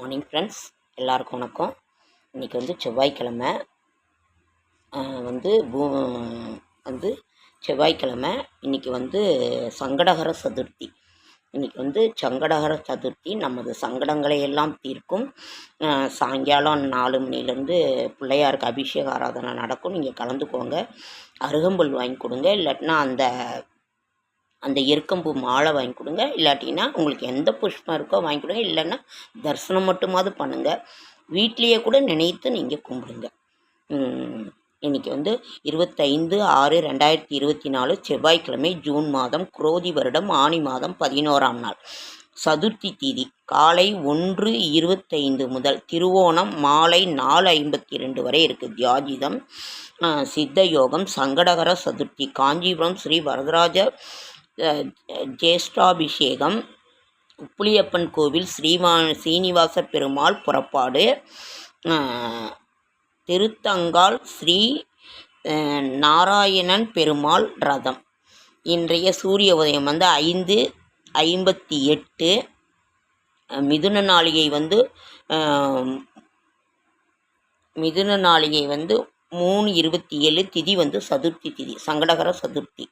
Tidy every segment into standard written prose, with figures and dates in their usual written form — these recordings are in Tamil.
மார்னிங் ஃப்ரெண்ட்ஸ், எல்லாருக்கும் வணக்கம். இன்றைக்கி வந்து செவ்வாய்க்கிழமை வந்து வந்து செவ்வாய்க்கிழமை. இன்றைக்கி வந்து சங்கடஹர சதுர்த்தி. இன்றைக்கி வந்து சங்கடஹர சதுர்த்தி நமது சங்கடங்களை எல்லாம் தீர்க்கும். சாயங்காலம் 4 மணிலேருந்து பிள்ளையாருக்கு அபிஷேக ஆராதனை நடக்கும். நீங்கள் கலந்துக்கோங்க. அருகம்புல் வாங்கி கொடுங்க, இல்லாட்டினா அந்த எருக்கம்பூ மாலை வாங்கி கொடுங்க, இல்லாட்டினா உங்களுக்கு எந்த புஷ்பம் இருக்கோ வாங்கி கொடுங்க, இல்லைன்னா தரிசனம் மட்டுமாவது பண்ணுங்கள். வீட்லேயே கூட நினைத்து நீங்கள் கும்பிடுங்க. இன்றைக்கி வந்து 25/6/2024 செவ்வாய்க்கிழமை, ஜூன் மாதம், குரோதி வருடம், ஆனி மாதம் 11ஆம் நாள், சதுர்த்தி தீதி காலை 1:25 முதல், திருவோணம் மாலை 4:52 வரை இருக்குது. தியாஜிதம், சித்த யோகம், சங்கடகர சதுர்த்தி. காஞ்சிபுரம் ஸ்ரீ வரதராஜ ஜேஷ்டாபிஷேகம், உப்புளியப்பன் கோவில், சீனிவாச பெருமாள் புறப்பாடு, திருத்தங்கால் ஸ்ரீ நாராயணன் பெருமாள் ரதம். இன்றைய சூரிய உதயம் வந்து 5:58. மிதுன நாளிகை வந்து 3:27. திதி வந்து சதுர்த்தி திதி, சங்கடகர சதுர்த்தி.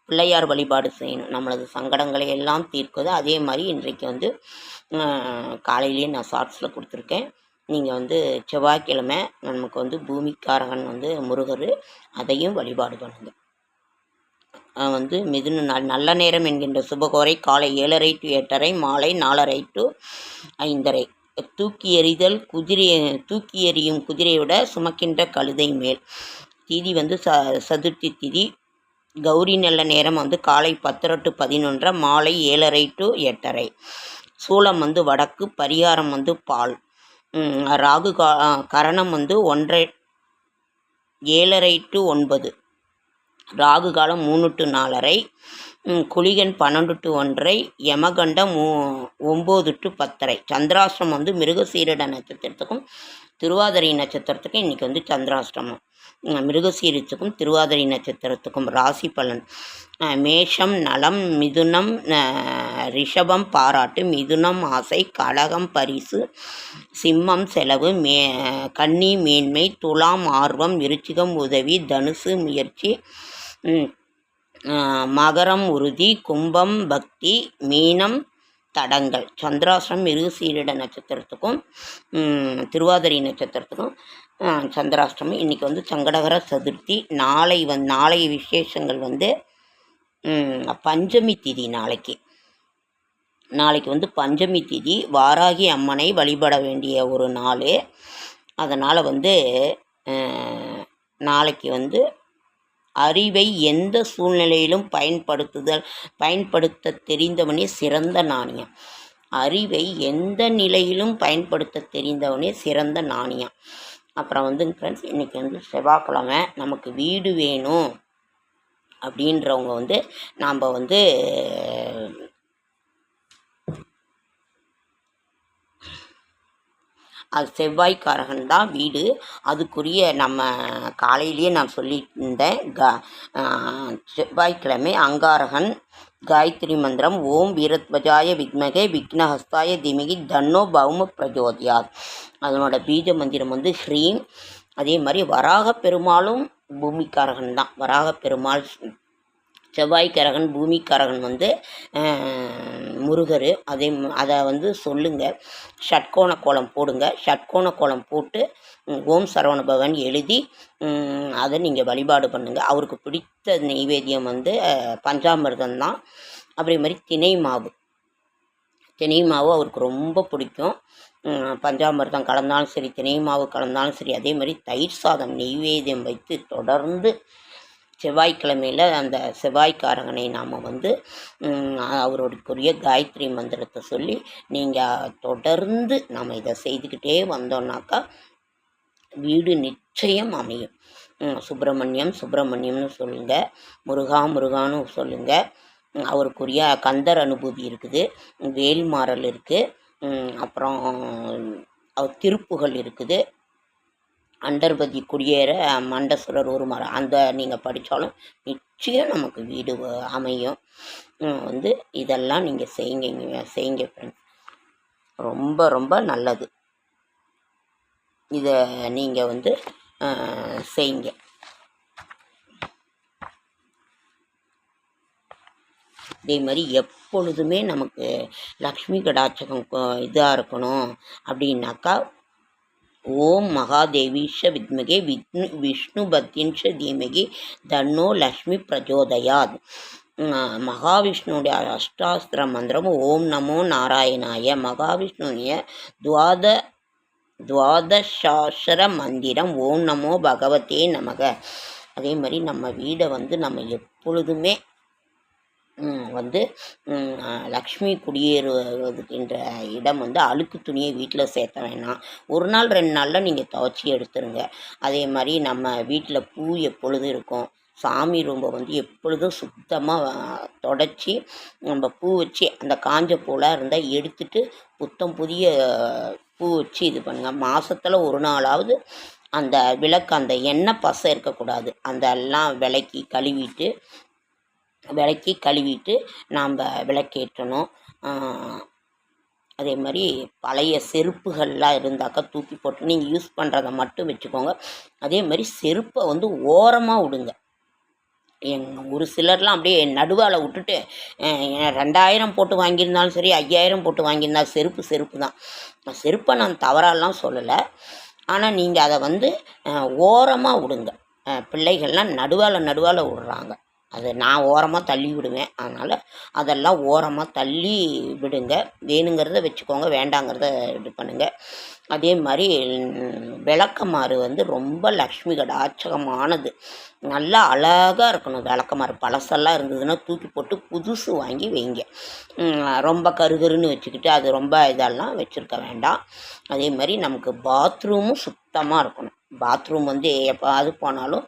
பிள்ளையார் வழிபாடு செய்யணும், நம்மளது சங்கடங்களை எல்லாம் தீர்க்குது. அதே மாதிரி இன்றைக்கு வந்து காலையிலேயே நான் ஷார்ட்ஸில் கொடுத்துருக்கேன். நீங்கள் வந்து செவ்வாய்க்கிழமை நமக்கு வந்து பூமிக்காரகன் வந்து முருகர், அதையும் வழிபாடு பண்ணுங்கள். வந்து மிதுன நாள் நல்ல நேரம் என்கின்ற சுபகோரை காலை 7:30 to 8:30, மாலை 4:30 to 5:30. தூக்கி எறியும் குதிரையை விட சுமக்கின்ற கழுதை மேல். திதி வந்து சதுர்த்தி திதி. கௌரி நல்ல நேரம் வந்து காலை 10:30 to 11:30, மாலை 7:30 to 8:30. சூலம் வந்து வடக்கு, பரிகாரம் வந்து பால். ராகு கரணம் வந்து 7:30 to 9. ராகு காலம் 3 to 4:30. Kulikan 12 to 1:30. யமகண்டம் 9 to 10:30. சந்திராஷ்டிரம் வந்து மிருகசீரிட நட்சத்திரத்துக்கும் திருவாதிரை நட்சத்திரத்துக்கும் இன்றைக்கி வந்து சந்திராஷ்டிரமம். மிருகசீரித்துக்கும் திருவாதிரை நட்சத்திரத்துக்கும். ராசி பலன்: மேஷம் நலம், மிதுனம் ரிஷபம் பாராட்டு, மிதுனம் ஆசை, கடகம் பரிசு, சிம்மம் செலவு, கன்னி மேன்மை, துலாம் ஆர்வம், விருச்சிகம் உதவி, தனுசு முயற்சி, மகரம் உறுதி, கும்பம் பக்தி, மீனம் தடங்கள். சந்திராஷ்டிரம் மிருகசீரிட நட்சத்திரத்துக்கும் திருவாதிரை நட்சத்திரத்துக்கும் சந்திராஷ்டிரமம். இன்றைக்கி வந்து சங்கடகர சதுர்த்தி. நாளை விசேஷங்கள் வந்து பஞ்சமி திதி. நாளைக்கு வந்து பஞ்சமி திதி. வாராகி அம்மனை வழிபட வேண்டிய ஒரு நாள். அதனால் வந்து நாளைக்கு வந்து அறிவை எந்த சூழ்நிலையிலும் பயன்படுத்த தெரிந்தவனே சிறந்த நாணயம். அறிவை எந்த நிலையிலும் பயன்படுத்த தெரிந்தவனே சிறந்த நாணயம். அப்புறம் வந்து ஃப்ரெண்ட்ஸ், இன்றைக்கி வந்து செவ்வாய்க்கிழமை. நமக்கு வீடு வேணும் அப்படின்றவங்க வந்து நாம் வந்து அது செவ்வாய்க்காரகன் தான் வீடு. அதுக்குரிய நம்ம காலையிலேயே நான் சொல்லியிருந்தேன். செவ்வாய்க்கிழமை அங்காரகன் காயத்ரி மந்திரம்: ஓம் வீரத்வஜாய வித்மகே விக்னஹஸ்தாய தீமகி தன்னோ பௌம பிரஜோதயாத். அதனோட பீஜ மந்திரம் வந்து ஹ்ரீம். அதே மாதிரி வராக பெருமாளும் பூமிக்காரகன் தான். வராக பெருமாள் செவ்வாய்க்காரகன், பூமிக்காரகன் வந்து முருகர். அதை வந்து சொல்லுங்கள். ஷட்கோண கோலம் போடுங்க. ஷட்கோண கோலம் போட்டு ஓம் சரவண பவன் எழுதி அதை நீங்கள் வழிபாடு பண்ணுங்கள். அவருக்கு பிடித்த நெய்வேத்தியம் வந்து பஞ்சாமிர்தம் தான். அதே மாதிரி தினை மாவு அவருக்கு ரொம்ப பிடிக்கும். பஞ்சாமிர்தம் கலந்தாலும் சரி, தினை மாவு கலந்தாலும் சரி. அதே மாதிரி தயிர் சாதம் நெய்வேத்தியம் வைத்து தொடர்ந்து செவ்வாய்க்கிழமையில் அந்த செவ்வாய்க்காரகனை நாம் வந்து அவருக்குரிய காயத்ரி மந்திரத்தை சொல்லி நீங்கள் தொடர்ந்து நாம் இதை செய்துக்கிட்டே வந்தோம்னாக்கா வீடு நிச்சயம் அமையும். சுப்பிரமணியம்னு சொல்லுங்கள். முருகான்னு சொல்லுங்கள். அவருக்குரிய கந்தர் அனுபூதி இருக்குது, வேல்மாறல் இருக்குது, அப்புறம் அவர் திருப்புகள் இருக்குது, அண்டர்பதி குடியேற மண்டசுரர் ஒரு மரம், அந்த நீங்கள் படித்தாலும் நிச்சயம் நமக்கு வீடு அமையும். வந்து இதெல்லாம் நீங்கள் செய்யுங்க ஃப்ரெண்ட்ஸ். ரொம்ப ரொம்ப நல்லது. இதை நீங்கள் வந்து செய்யுங்க. இதே மாதிரி எப்பொழுதுமே நமக்கு லக்ஷ்மி கடாட்சகம் இதாக இருக்கணும் அப்படின்னாக்கா, ஓம் மகாதேவீஷ வித்மகே விஷ்ணு பத்யன்ஷ தீமகி தன்னோ லக்ஷ்மி பிரஜோதயாத். மகாவிஷ்ணுடைய அஷ்டாஸ்திர மந்திரம் ஓம் நமோ நாராயணாய. மகாவிஷ்ணுடைய துவாதசாஸ்திர மந்திரம் ஓம் நமோ பகவதே நமக. அதே மாதிரி நம்ம வீடை வந்து நம்ம எப்பொழுதுமே வந்து லக்ஷ்மி குடியேறுவதுக்கின்ற இடம் வந்து அழுக்கு துணியை வீட்டில் சேர்த்த வேணாம். ஒரு நாள் 2 நாளில் நீங்கள் துவைச்சி எடுத்துருங்க. அதே மாதிரி நம்ம வீட்டில் பூ எப்பொழுதும் இருக்கும். சாமி ரூம்பை வந்து எப்பொழுதும் சுத்தமாக தொடச்சி நம்ம பூ வச்சு அந்த காஞ்ச பூலாம் இருந்தால் எடுத்துட்டு புத்தம் புதிய பூ வச்சு இது பண்ணுங்கள். மாதத்தில் ஒரு நாளாவது அந்த விளக்கு அந்த எண்ணெய் பசை இருக்கக்கூடாது. அந்த எல்லாம் விளக்கி கழுவிட்டு நாம் விளக்கேற்றணும். அதே மாதிரி பழைய செருப்புகள்லாம் இருந்தாக்கா தூக்கி போட்டு நீங்கள் யூஸ் பண்ணுறதை மட்டும் வச்சுக்கோங்க. அதே மாதிரி செருப்பை வந்து ஓரமாக விடுங்க. ஒரு சிலர்லாம் அப்படியே நடுவால் விட்டுட்டு 2000 போட்டு வாங்கியிருந்தாலும் சரி 5000 போட்டு வாங்கியிருந்தாலும் செருப்பு தான். செருப்பை நான் தவறாலாம் சொல்லலை. ஆனால் நீங்கள் அதை வந்து ஓரமாக விடுங்க. பிள்ளைகள்லாம் நடுவால் விடுறாங்க. அதை நான் ஓரமாக தள்ளி விடுவேன். அதனால் அதெல்லாம் ஓரமாக தள்ளி விடுங்க. வேணுங்கிறத வச்சுக்கோங்க, வேண்டாங்கிறத இது பண்ணுங்கள். அதே மாதிரி விளக்கமாறு வந்து ரொம்ப லக்ஷ்மி கடாட்சகமானது. நல்லா அழகாக இருக்கணும் விளக்கமாறு. பழசெல்லாம் இருந்ததுன்னா தூக்கி போட்டு புதுசு வாங்கி வைங்க. ரொம்ப கருகருன்னு வச்சுக்கிட்டு அது ரொம்ப இதெல்லாம் வச்சுருக்க வேண்டாம். அதே மாதிரி நமக்கு பாத்ரூமும் சுத்தமாக இருக்கணும். பாத்ரூம் வந்து எப்போது போனாலும்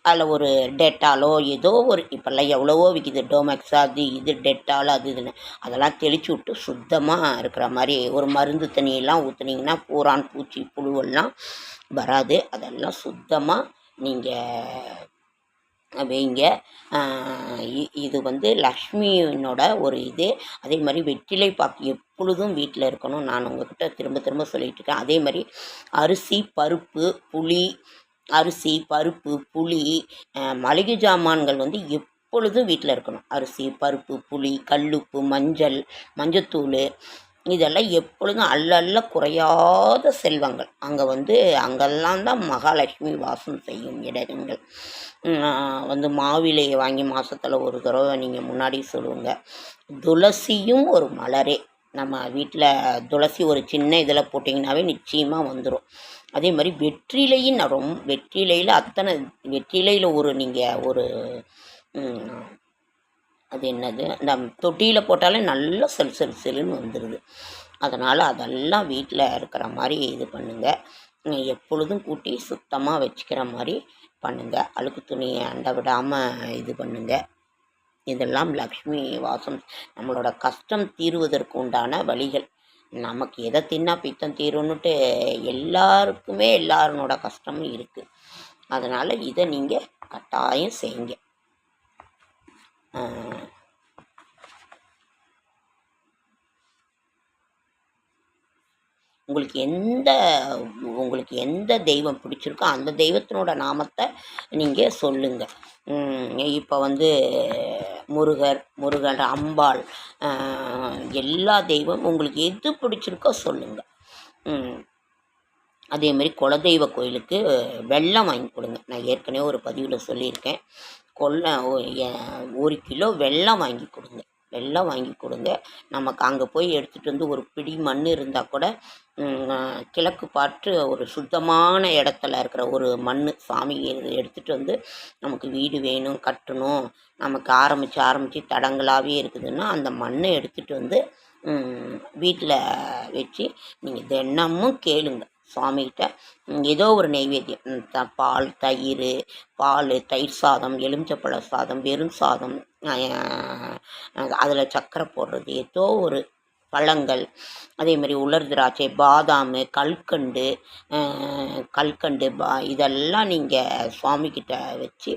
அதில் ஒரு டெட்டாலோ ஏதோ ஒரு இப்போல்லாம் எவ்வளவோ விற்கிது, டோமெக்ஸா அது இது டெட்டால் அது இதுன்னு அதெல்லாம் தெளித்து விட்டு சுத்தமாக இருக்கிற மாதிரி ஒரு மருந்து தண்ணியெல்லாம் ஊற்றுனீங்கன்னா பூரான் பூச்சி புழுவெல்லாம் வராது. அதெல்லாம் சுத்தமாக நீங்கள் வைங்க. இது வந்து லக்ஷ்மியினோட ஒரு இது. அதே மாதிரி வெற்றிலை பாக்கு எப்பொழுதும் வீட்டில் இருக்கணும். நான் உங்கள்கிட்ட திரும்ப சொல்லிகிட்டு இருக்கேன். அதே மாதிரி அரிசி பருப்பு புளி மளிகை ஜாமான்கள் வந்து எப்பொழுதும் வீட்டில் இருக்கணும். அரிசி பருப்பு புளி கல்லுப்பு மஞ்சத்தூள் இதெல்லாம் எப்பொழுதும் அல்ல குறையாத செல்வங்கள். அங்கெல்லாம் தான் மகாலட்சுமி வாசம் செய்யும் இடங்கள். வந்து மாவிலையை வாங்கி மாதத்தில் ஒரு தடவை நீங்கள் முன்னாடி சொல்லுங்க. துளசியும் ஒரு மலரே. நம்ம வீட்டில் துளசி ஒரு சின்ன இதில் போட்டிங்கனாவே நிச்சயமாக வந்துடும். அதே மாதிரி வெற்றிலையும் வெற்றிலையில் ஒரு நீங்கள் ஒரு அது என்னது அந்த தொட்டியில் போட்டாலே நல்லா செல்லுன்னு வந்துடுது. அதனால் அதெல்லாம் வீட்டில் இருக்கிற மாதிரி இது பண்ணுங்கள். எப்பொழுதும் கூட்டி சுத்தமாக வச்சுக்கிற மாதிரி பண்ணுங்கள். அழுக்கு துணியை அண்டை விடாமல் இது பண்ணுங்கள். இதெல்லாம் லக்ஷ்மி வாசம் நம்மளோட கஷ்டம் தீருவதற்கு உண்டான வழிகள். நமக்கு எதை தின்னா பித்தம் தீரும்னுட்டு எல்லாருக்குமே எல்லாரோட கஷ்டமும் இருக்குது. அதனால் இதை நீங்கள் கட்டாயம் செய்யுங்க. உங்களுக்கு எந்த தெய்வம் பிடிச்சிருக்கோ அந்த தெய்வத்தினோட நாமத்தை நீங்கள் சொல்லுங்கள். இப்போ வந்து முருகன் அம்பாள் எல்லா தெய்வம் உங்களுக்கு எது பிடிச்சிருக்கோ சொல்லுங்கள். அதேமாதிரி குலதெய்வ கோயிலுக்கு வெல்லம் வாங்கி கொடுங்க. நான் ஏற்கனவே ஒரு பதிவில் சொல்லியிருக்கேன். 1 கிலோ வெல்லம் வாங்கி கொடுங்க. நமக்கு அங்கே போய் எடுத்துகிட்டு வந்து ஒரு பிடி மண் இருந்தால் கூட கிழக்கு பார்த்து ஒரு சுத்தமான இடத்துல இருக்கிற ஒரு மண் சாமி எடுத்துகிட்டு வந்து நமக்கு வீடு வேணும் கட்டணும், நமக்கு ஆரம்பித்து தடங்களாகவே இருக்குதுன்னா அந்த மண்ணை எடுத்துகிட்டு வந்து வீட்டில் வச்சு நீங்கள் தினமும் கேளுங்க சுவாமிகிட்ட. ஏதோ ஒரு நெய்வேத்தியம் பால் தயிர் சாதம், எலுமிச்சப்பழ சாதம், வெறும் சாதம், அதில் சர்க்கரை போடுறது, ஏதோ ஒரு பழங்கள், அதே மாதிரி உலர் திராட்சை, பாதாம், கல்கண்டு இதெல்லாம் நீங்கள் சுவாமிக்கிட்ட வச்சு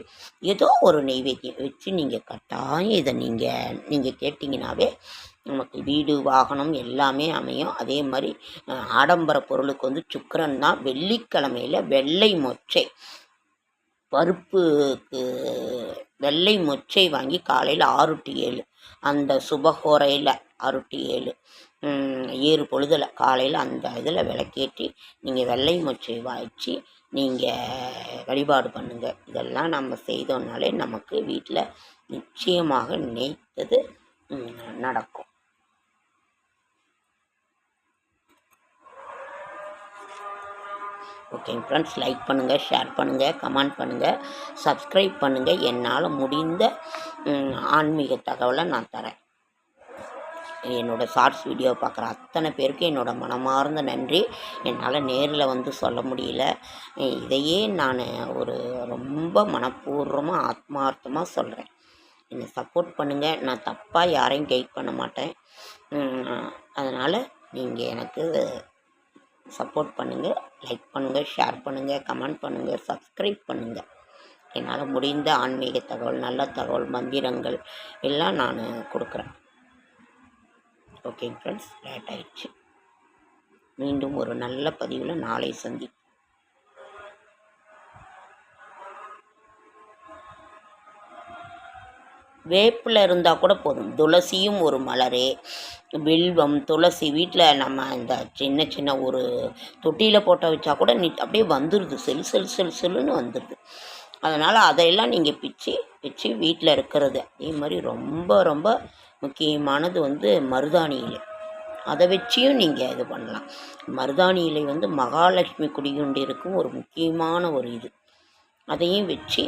ஏதோ ஒரு நெய்வேத்தியம் வச்சு நீங்கள் கட்டாயம் இதை நீங்கள் கேட்டிங்கனாவே நமக்கு வீடு வாகனம் எல்லாமே அமையும். அதே மாதிரி ஆடம்பர பொருளுக்கு வந்து சுக்கிரன் தான். வெள்ளிக்கிழமையில் வெள்ளை மொச்சை பருப்புக்கு வெள்ளை மொச்சை வாங்கி காலையில் 6 to 7 அந்த சுபஹோரையில் 6 to 7 ஏறு பொழுதில் காலையில் அந்த இதில் விளக்கேற்றி நீங்கள் வெள்ளை மொச்சை வச்சு நீங்கள் வழிபாடு பண்ணுங்கள். இதெல்லாம் நம்ம செய்தோம்னாலே நமக்கு வீட்டில் நிச்சயமாக நினைத்தது நடக்கும். ஓகேங்க ஃப்ரெண்ட்ஸ், லைக் பண்ணுங்கள், ஷேர் பண்ணுங்கள், கமெண்ட் பண்ணுங்கள், சப்ஸ்கிரைப் பண்ணுங்கள். என்னால் முடிந்த ஆன்மீக தகவலை நான் தரேன். என்னோடய ஷார்ட்ஸ் வீடியோ பார்க்குற அத்தனை பேருக்கு என்னோடய மனமார்ந்த நன்றி. என்னால் நேரில் வந்து சொல்ல முடியல. இதையே நான் ஒரு ரொம்ப மனப்பூர்வமாக ஆத்மார்த்தமாக சொல்கிறேன். என்னை சப்போர்ட் பண்ணுங்கள். நான் தப்பாக யாரையும் கைட் பண்ண மாட்டேன். அதனால் நீங்கள் எனக்கு சப்போர்ட் பண்ணுங்கள், லைக் பண்ணுங்கள், ஷேர் பண்ணுங்கள், கமெண்ட் பண்ணுங்கள், சப்ஸ்கிரைப் பண்ணுங்கள். என்னால் முடிந்த ஆன்மீக தகவல், நல்ல தகவல், மந்திரங்கள் எல்லாம் நான் கொடுக்குறேன். ஓகேங்க ஃப்ரெண்ட்ஸ், லேட் ஆயிடுச்சு. மீண்டும் ஒரு நல்ல பதிவில் நாளை சந்திப்போம். வேப்பில் இருந்தால் கூட போதும். துளசியும் ஒரு மலரே, வில்வம், துளசி வீட்டில் நம்ம இந்த சின்ன சின்ன ஒரு தொட்டியில் போட்ட வச்சா கூட அப்படியே வந்துடுது, செல்லுன்னு வந்துடுது. அதனால் அதையெல்லாம் நீங்கள் பிச்சு வீட்டில் இருக்கிறது. அதே மாதிரி ரொம்ப ரொம்ப முக்கியமானது வந்து மருதாணி இலை. அதை வச்சியும் நீங்கள் இது பண்ணலாம். மருதாணி இலை வந்து மகாலட்சுமி குடிகொண்டு இருக்கும் ஒரு முக்கியமான ஒரு இது. அதையும் வச்சு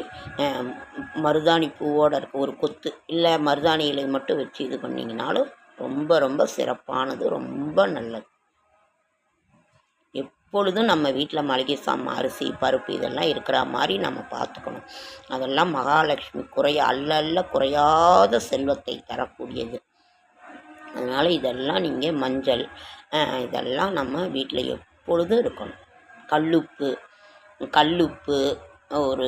மருதாணி பூவோடு இருக்க ஒரு கொத்து இல்லை மருதாணி இலை மட்டும் வச்சு இது பண்ணிங்கனாலும் ரொம்ப ரொம்ப சிறப்பானது, ரொம்ப நல்லது. எப்பொழுதும் நம்ம வீட்டில் மளிகை சாமான், அரிசி, பருப்பு இதெல்லாம் இருக்கிற மாதிரி நம்ம பார்த்துக்கணும். அதெல்லாம் மகாலட்சுமி அல்ல குறையாத செல்வத்தை தரக்கூடியது. அதனால் இதெல்லாம் நீங்கள் மஞ்சள் இதெல்லாம் நம்ம வீட்டில் எப்பொழுதும் இருக்கணும். கல்லுப்பு ஒரு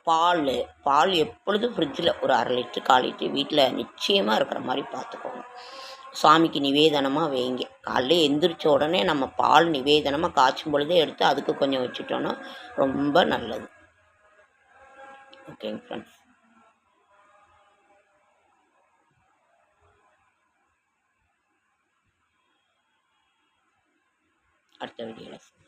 பால் எப்பொழுதும் ஃப்ரிட்ஜில் ஒரு 1/2 லிட்டர் 1/4 லிட்டர் வீட்டில் நிச்சயமாக இருக்கிற மாதிரி பார்த்துக்கோங்க. சாமிக்கு நிவேதனமாக வைங்க. காலைல எந்திரிச்ச உடனே நம்ம பால் நிவேதனமாக காய்ச்சும் பொழுதே எடுத்து அதுக்கு கொஞ்சம் வச்சுட்டோன்னா ரொம்ப நல்லது. ஓகேங்க ஃப்ரெண்ட்ஸ், அடுத்த வீடியோவில்